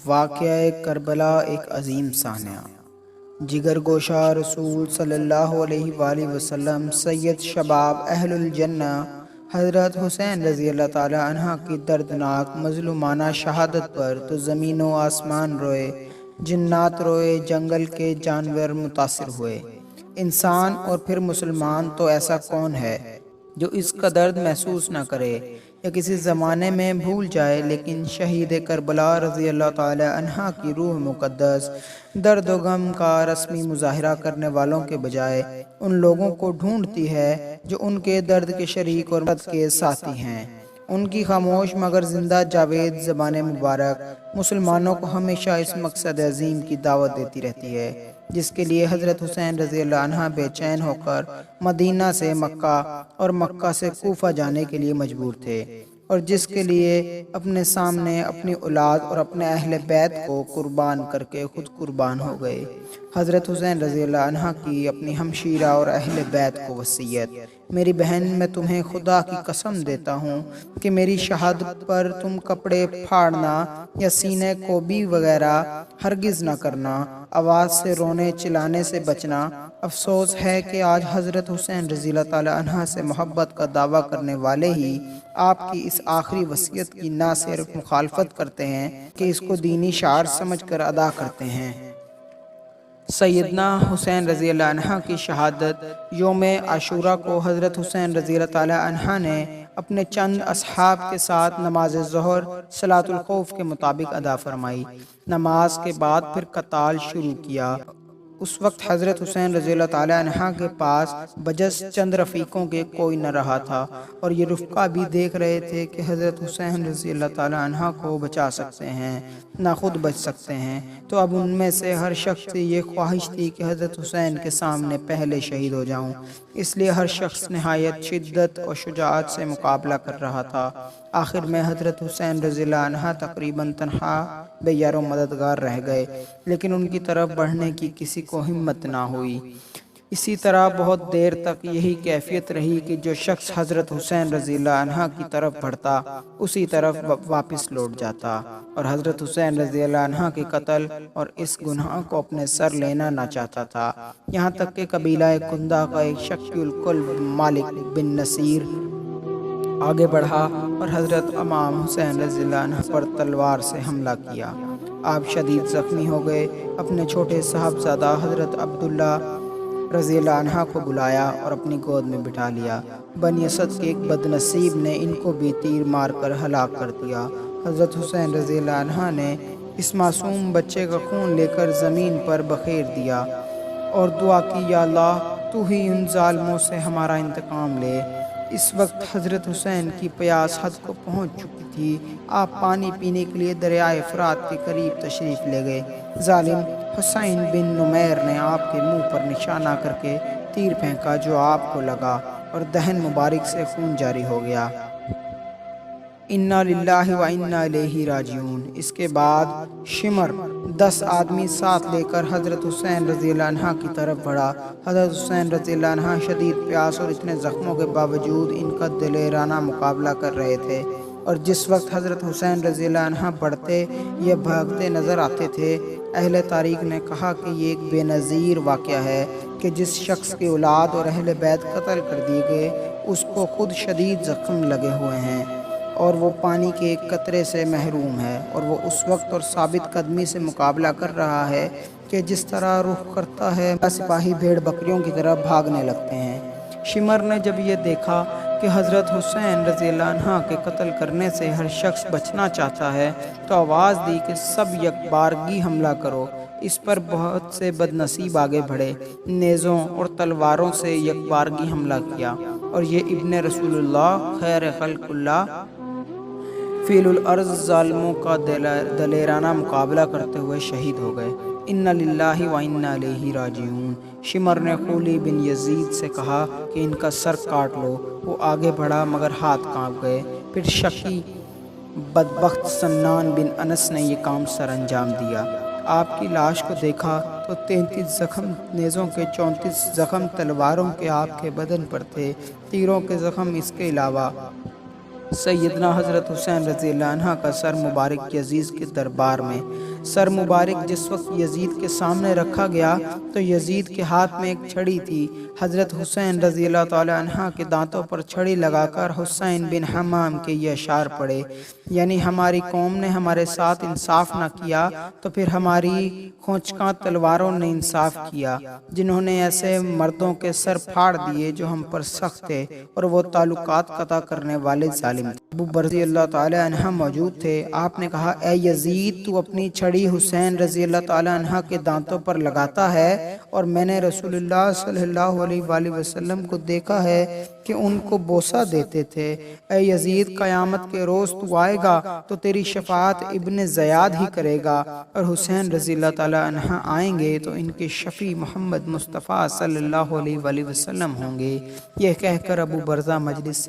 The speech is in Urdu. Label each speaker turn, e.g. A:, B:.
A: واقعہ کربلا ایک عظیم سانحہ۔ جگر گوشہ رسول صلی اللہ علیہ وآلہ وسلم سید شباب اہل الجنہ حضرت حسین رضی اللہ تعالی عنہ کی دردناک مظلومانہ شہادت پر تو زمین و آسمان روئے، جنات روئے، جنگل کے جانور متاثر ہوئے۔ انسان اور پھر مسلمان تو ایسا کون ہے جو اس کا درد محسوس نہ کرے یا کسی زمانے میں بھول جائے، لیکن شہید کربلا رضی اللہ تعالی عنہ کی روح مقدس درد و غم کا رسمی مظاہرہ کرنے والوں کے بجائے ان لوگوں کو ڈھونڈتی ہے جو ان کے درد کے شریک اور مدد کے ساتھی ہیں۔ ان کی خاموش مگر زندہ جاوید زبان مبارک مسلمانوں کو ہمیشہ اس مقصد عظیم کی دعوت دیتی رہتی ہے جس کے لیے حضرت حسین رضی اللہ عنہ بے چین ہو کر مدینہ سے مکہ اور مکہ سے کوفہ جانے کے لیے مجبور تھے، اور جس کے لیے اپنے سامنے اپنی اولاد اور اپنے اہل بیت کو قربان کر کے خود قربان ہو گئے۔ حضرت حسین رضی اللہ عنہ کی اپنی ہمشیرہ اور اہل بیت کو وصیت: میری بہن، میں تمہیں خدا کی قسم دیتا ہوں کہ میری شہادت پر تم کپڑے پھاڑنا یا سینے کوبی وغیرہ ہرگز نہ کرنا، آواز سے رونے چلانے سے بچنا۔ افسوس ہے کہ آج حضرت حسین رضی اللہ تعالی عنہ سے محبت کا دعویٰ کرنے والے ہی آپ کی اس آخری وصیت کی نہ صرف مخالفت کرتے ہیں کہ اس کو دینی شعار سمجھ کر ادا کرتے ہیں۔ سیدنا حسین رضی اللہ عنہ کی شہادت یوم عاشوراء کو حضرت حسین رضی اللہ تعالی عنہ نے اپنے چند اصحاب کے ساتھ نماز ظہر صلاۃ الخوف کے مطابق ادا فرمائی۔ نماز کے بعد پھر قتال شروع کیا۔ اس وقت حضرت حسین رضی اللہ تعالی عنہ کے پاس بجز چند رفیقوں کے کوئی نہ رہا تھا، اور یہ رفقا بھی دیکھ رہے تھے کہ حضرت حسین رضی اللہ تعالی عنہ کو بچا سکتے ہیں نہ خود بچ سکتے ہیں، تو اب ان میں سے ہر شخص سے یہ خواہش تھی کہ حضرت حسین کے سامنے پہلے شہید ہو جاؤں۔ اس لیے ہر شخص نہایت شدت اور شجاعت سے مقابلہ کر رہا تھا۔ آخر میں حضرت حسین رضی اللہ عنہ تقریباً تنہا بے یار و مددگار رہ گئے، لیکن ان کی طرف بڑھنے کی کسی کو ہمت نہ ہوئی۔ اسی طرح بہت دیر تک یہی کیفیت رہی کہ جو شخص حضرت حسین رضی اللہ عنہ کی طرف بڑھتا اسی طرف واپس لوٹ جاتا، اور حضرت حسین رضی اللہ عنہ کے قتل اور اس گناہ کو اپنے سر لینا نہ چاہتا تھا، یہاں تک کہ قبیلہ کندہ کا ایک شکی القلب مالک بن نصیر آگے بڑھا اور حضرت امام حسین رضی اللہ عنہ پر تلوار سے حملہ کیا۔ آپ شدید زخمی ہو گئے۔ اپنے چھوٹے صاحبزادہ حضرت عبداللہ رضی اللہ عنہ کو بلایا اور اپنی گود میں بٹھا لیا۔ بنی اسد کے ایک بد نصیب نے ان کو بھی تیر مار کر ہلاک کر دیا۔ حضرت حسین رضی اللہ عنہ نے اس معصوم بچے کا خون لے کر زمین پر بخیر دیا اور دعا کی، یا اللہ تو ہی ان ظالموں سے ہمارا انتقام لے۔ اس وقت حضرت حسین کی پیاس حد کو پہنچ چکی تھی۔ آپ پانی پینے کے لیے دریائے فرات کے قریب تشریف لے گئے۔ ظالم حسین بن نمیر نے آپ کے منہ پر نشانہ کر کے تیر پھینکا جو آپ کو لگا اور دہن مبارک سے خون جاری ہو گیا۔ انا للہ و انا الیہ راجعون۔ اس کے بعد شمر 10 آدمی ساتھ لے کر حضرت حسین رضی اللہ عنہ کی طرف بڑھا۔ حضرت حسین رضی اللہ عنہ شدید پیاس اور اتنے زخموں کے باوجود ان کا دلیرانہ مقابلہ کر رہے تھے، اور جس وقت حضرت حسین رضی اللہ عنہ بڑھتے یا بھاگتے نظر آتے تھے، اہل تاریخ نے کہا کہ یہ ایک بے نظیر واقعہ ہے کہ جس شخص کی اولاد اور اہل بیت قتل کر دیے گئے اس کو خود شدید زخم لگے ہوئے ہیں، اور وہ پانی کے ایک قطرے سے محروم ہے، اور وہ اس وقت اور ثابت قدمی سے مقابلہ کر رہا ہے کہ جس طرح رخ کرتا ہے سپاہی بھیڑ بکریوں کی طرح بھاگنے لگتے ہیں۔ شمر نے جب یہ دیکھا کہ حضرت حسین رضی اللہ عنہ کے قتل کرنے سے ہر شخص بچنا چاہتا ہے تو آواز دی کہ سب یکبارگی حملہ کرو۔ اس پر بہت سے بد نصیب آگے بڑھے، نیزوں اور تلواروں سے یکبارگی حملہ کیا، اور یہ ابن رسول اللہ خیر خلق اللہ فیل الارض ظالموں کا دلیرانہ مقابلہ کرتے ہوئے شہید ہو گئے۔ انا للہ و انا الیہ راجعون۔ شمر نے خولی بن یزید سے کہا کہ ان کا سر کاٹ لو۔ وہ آگے بڑھا مگر ہاتھ کانپ گئے۔ پھر شکی بدبخت سنان بن انس نے یہ کام سر انجام دیا۔ آپ کی لاش کو دیکھا تو 33 زخم نیزوں کے، 34 زخم تلواروں کے آپ کے بدن پر تھے۔ تیروں کے زخم اس کے علاوہ سیدنا حضرت حسین رضی اللہ عنہ کا سر مبارک یزید کے دربار میں۔ سر مبارک جس وقت یزید کے سامنے رکھا گیا تو یزید کے ہاتھ میں ایک چھڑی تھی۔ حضرت حسین رضی اللہ تعالی عنہ کے دانتوں پر چھڑی لگا کر حسین بن حمام کے یہ اشعار پڑھے، یعنی ہماری قوم نے ہمارے ساتھ انصاف نہ کیا تو پھر ہماری کھونچکاں تلواروں نے انصاف کیا، جنہوں نے ایسے مردوں کے سر پھاڑ دیے جو ہم پر سخت تھے اور وہ تعلقات قطع کرنے والے ظالم تھے۔ ابو بکر رضی اللہ تعالی عنہ موجود تھے۔ آپ نے کہا، اے یزید، تو اپنی چھڑی حسین رضی اللہ تعالی عنہ کے دانتوں پر لگاتا ہے اور میں نے رسول اللہ صلی اللہ علیہ وآلہ وسلم کو دیکھا ہے کہ ان کو بوسہ دیتے تھے۔ اے یزید، قیامت کے روز تو آئے گا تو تیری شفاعت ابن زیاد ہی کرے گا، اور حسین رضی اللہ تعالی عنہ آئیں گے تو ان کے شفیع محمد مصطفیٰ صلی اللہ علیہ وآلہ وسلم ہوں گے۔ یہ کہہ کر ابو برزہ مجلس سے